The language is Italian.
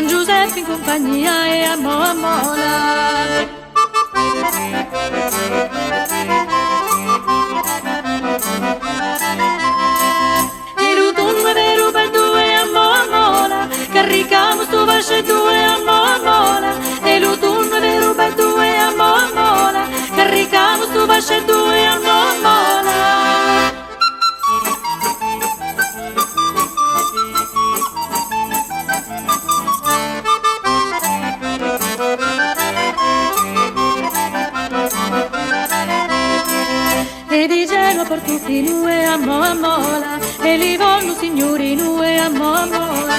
San Giuseppe in compagnia e a Mola. E l'autunno è vero per due a Mola, caricamo sto vasce due a Mola. E l'autunno è vero per due a Mola, caricamo sto vasce due a Mola. E di Genoa per tutti noi a Mola, e Livorno signori noi a Mola.